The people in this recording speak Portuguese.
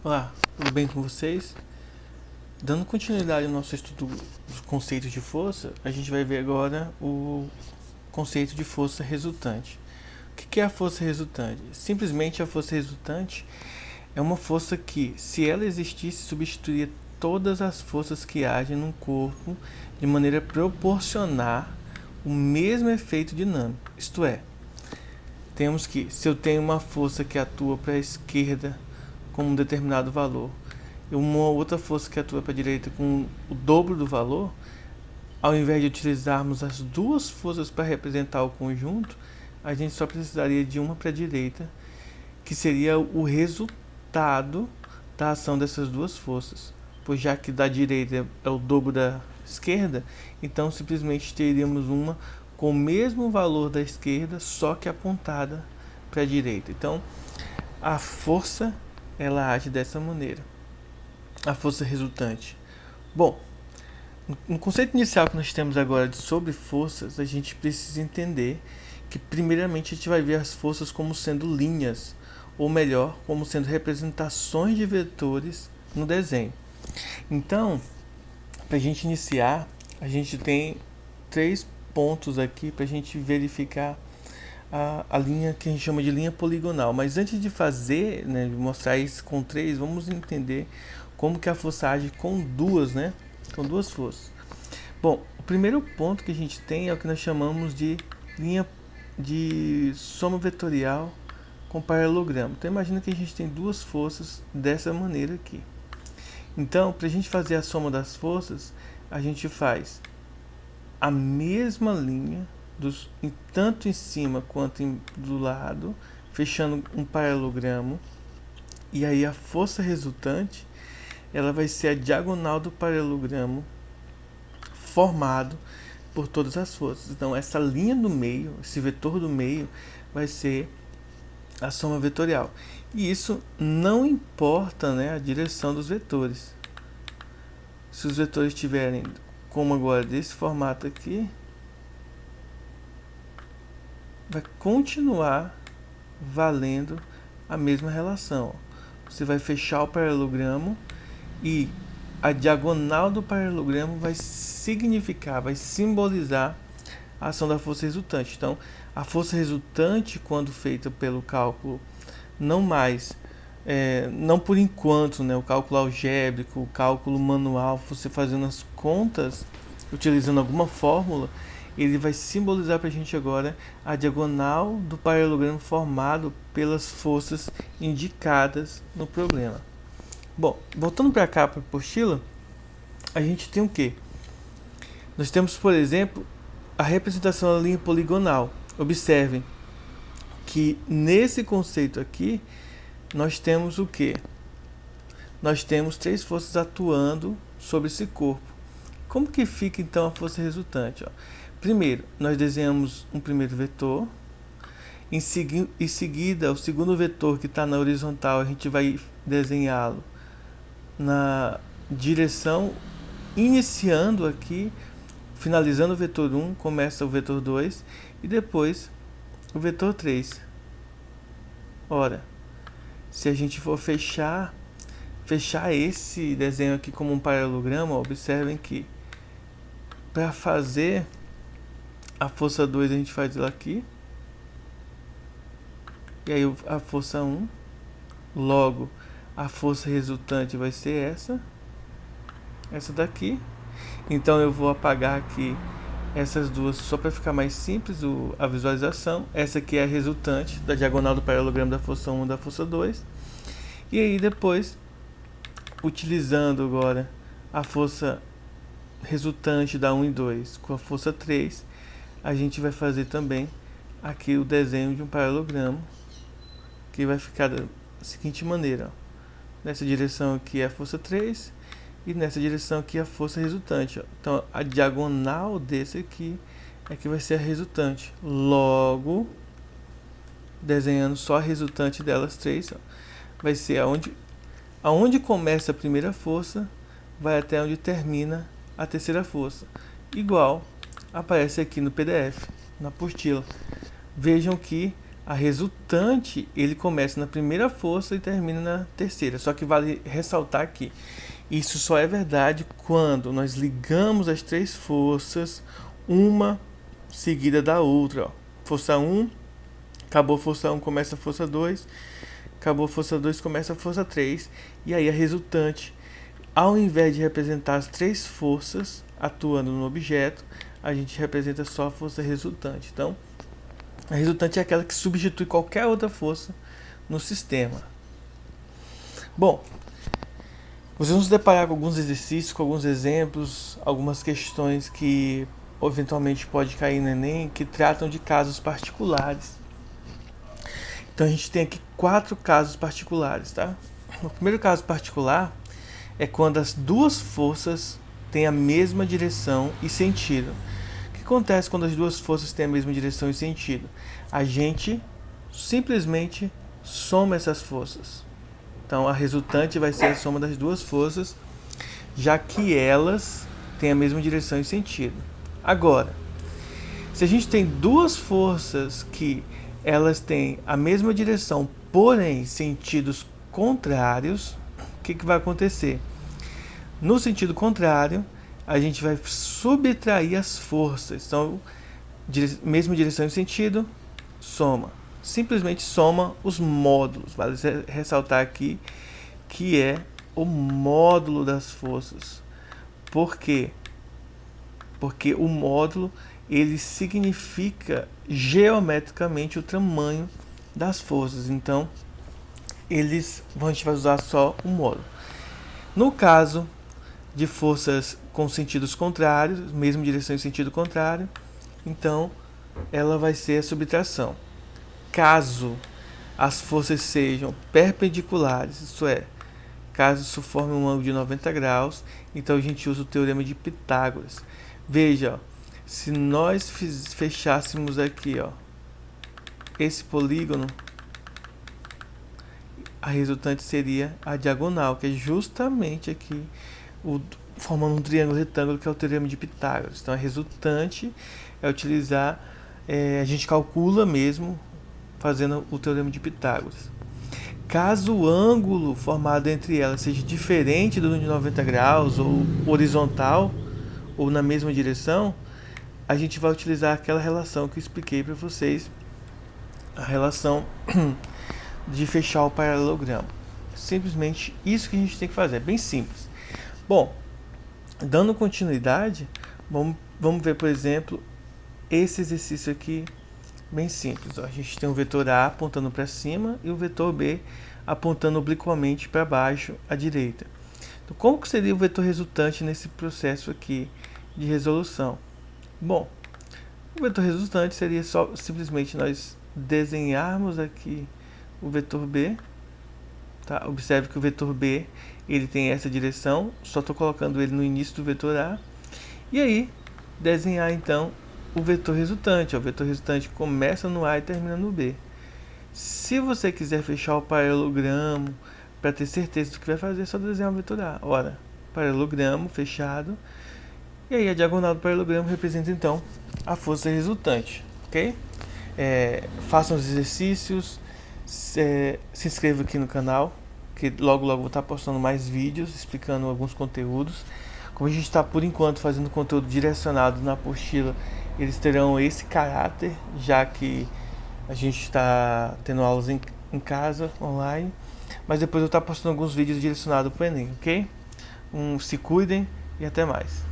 Olá, tudo bem com vocês? Dando continuidade ao nosso estudo dos conceitos de força, a gente vai ver agora o conceito de força resultante. O que é a força resultante? Simplesmente a força resultante é uma força que, se ela existisse, substituiria todas as forças que agem no corpo de maneira a proporcionar o mesmo efeito dinâmico. Isto é, temos que, se eu tenho uma força que atua para a esquerda com um determinado valor e uma outra força que atua para a direita com o dobro do valor, ao invés de utilizarmos as duas forças para representar o conjunto, a gente só precisaria de uma para a direita, que seria o resultado da ação dessas duas forças. Pois já que da direita é o dobro da esquerda, então simplesmente teríamos uma com o mesmo valor da esquerda, só que apontada para a direita. Então, a força ela age dessa maneira. A força resultante. Bom, no conceito inicial que nós temos agora sobre forças, a gente precisa entender que primeiramente a gente vai ver as forças como sendo linhas, ou melhor, como sendo representações de vetores no desenho. Então, para a gente iniciar, a gente tem 3 pontos aqui para a gente verificar a linha que a gente chama de linha poligonal. Mas antes de fazer, né, de mostrar isso com 3, vamos entender como que a força age com duas, né? Com duas forças. Bom, o primeiro ponto que a gente tem é o que nós chamamos de linha de soma vetorial com paralelogramo. Então imagina que a gente tem duas forças dessa maneira aqui. Então, para a gente fazer a soma das forças, a gente faz a mesma linha, tanto em cima quanto do lado, fechando um paralelogramo. E aí a força resultante, ela vai ser a diagonal do paralelogramo formado por todas as forças. Então essa linha do meio, esse vetor do meio, vai ser a soma vetorial. E isso não importa, né, a direção dos vetores. Se os vetores estiverem como agora desse formato aqui, vai continuar valendo a mesma relação. Você vai fechar o paralelogramo e a diagonal do paralelogramo vai significar, vai simbolizar a ação da força resultante. Então, a força resultante, quando feita pelo cálculo, não por enquanto, né, o cálculo algébrico, o cálculo manual, você fazendo as contas, utilizando alguma fórmula, ele vai simbolizar para a gente agora a diagonal do paralelogramo formado pelas forças indicadas no problema. Bom, voltando para cá para a apostila, a gente tem o quê? Nós temos, por exemplo, a representação da linha poligonal. Observem que nesse conceito aqui, nós temos o quê? Nós temos 3 forças atuando sobre esse corpo. Como que fica então a força resultante? Ó? Primeiro, nós desenhamos um primeiro vetor. Em seguida, o segundo vetor que está na horizontal, a gente vai desenhá-lo na direção, iniciando aqui, finalizando o vetor 1, começa o vetor 2 e depois o vetor 3. Ora, se a gente for fechar esse desenho aqui como um paralelogramo, observem que para fazer a força 2 a gente faz ela aqui, e aí a força 1, logo a força resultante vai ser essa daqui. Então eu vou apagar aqui essas duas só para ficar mais simples a visualização. Essa aqui é a resultante da diagonal do paralelogramo da força 1 e da força 2. E aí depois, utilizando agora a força resultante da 1 e 2 com a força 3, a gente vai fazer também aqui o desenho de um paralelogramo, que vai ficar da seguinte maneira. Ó. Nessa direção aqui é a força 3 e nessa direção aqui é a força resultante. Ó. Então a diagonal desse aqui é que vai ser a resultante. Logo, desenhando só a resultante delas 3, ó, vai ser aonde começa a primeira força, vai até onde termina a terceira força. Igual aparece aqui no PDF, na apostila. Vejam que a resultante, ele começa na primeira força e termina na terceira. Só que vale ressaltar que isso só é verdade quando nós ligamos as três forças, uma seguida da outra. Ó. Força 1, acabou a força 1, começa a força 2, acabou a força 2, começa a força 3. E aí a resultante, ao invés de representar as três forças atuando no objeto, a gente representa só a força resultante. Então, a resultante é aquela que substitui qualquer outra força no sistema. Bom, vocês vão se deparar com alguns exercícios, com alguns exemplos, algumas questões que eventualmente pode cair no Enem, que tratam de casos particulares. Então a gente tem aqui 4 casos particulares, tá? O primeiro caso particular é quando as duas forças têm a mesma direção e sentido. O que acontece quando as duas forças têm a mesma direção e sentido? A gente simplesmente soma essas forças. Então a resultante vai ser a soma das duas forças, já que elas têm a mesma direção e sentido. Agora, se a gente tem duas forças que elas têm a mesma direção, porém sentidos contrários, o que vai acontecer? No sentido contrário, a gente vai subtrair as forças. Então, mesma direção e sentido, soma. Simplesmente soma os módulos. Vale ressaltar aqui que é o módulo das forças. Por quê? Porque o módulo ele significa geometricamente o tamanho das forças. Então, a gente vai usar só o módulo. No caso de forças com sentidos contrários, mesma direção e sentido contrário, então ela vai ser a subtração. Caso as forças sejam perpendiculares, isto é, caso isso forme um ângulo de 90 graus, então a gente usa o teorema de Pitágoras. Veja, ó, se nós fechássemos aqui, ó, esse polígono, a resultante seria a diagonal, que é justamente aqui, formando um triângulo retângulo, que é o teorema de Pitágoras. Então a resultante é utilizar, a gente calcula mesmo, fazendo o teorema de Pitágoras. Caso o ângulo formado entre elas seja diferente do de 90 graus, ou horizontal, ou na mesma direção, a gente vai utilizar aquela relação que eu expliquei para vocês, a relação de fechar o paralelogramo. Simplesmente isso que a gente tem que fazer, é bem simples. Bom, dando continuidade, vamos ver, por exemplo, esse exercício aqui, bem simples. Ó. A gente tem o vetor A apontando para cima e o vetor B apontando obliquamente para baixo à direita. Então, como que seria o vetor resultante nesse processo aqui de resolução? Bom, o vetor resultante seria só simplesmente nós desenharmos aqui o vetor B. Tá? Observe que o vetor B ele tem essa direção, só estou colocando ele no início do vetor A. E aí, desenhar então o vetor resultante. O vetor resultante começa no A e termina no B. Se você quiser fechar o paralelogramo para ter certeza do que vai fazer, é só desenhar o vetor A. Ora, paralelogramo fechado. E aí a diagonal do paralelogramo representa então a força resultante. Ok? Façam os exercícios. Se inscreva aqui no canal, que logo vou estar postando mais vídeos explicando alguns conteúdos. Como a gente está por enquanto fazendo conteúdo direcionado na apostila, eles terão esse caráter, já que a gente está tendo aulas em casa, online, mas depois eu vou estar postando alguns vídeos direcionados para o Enem, ok? Se cuidem e até mais.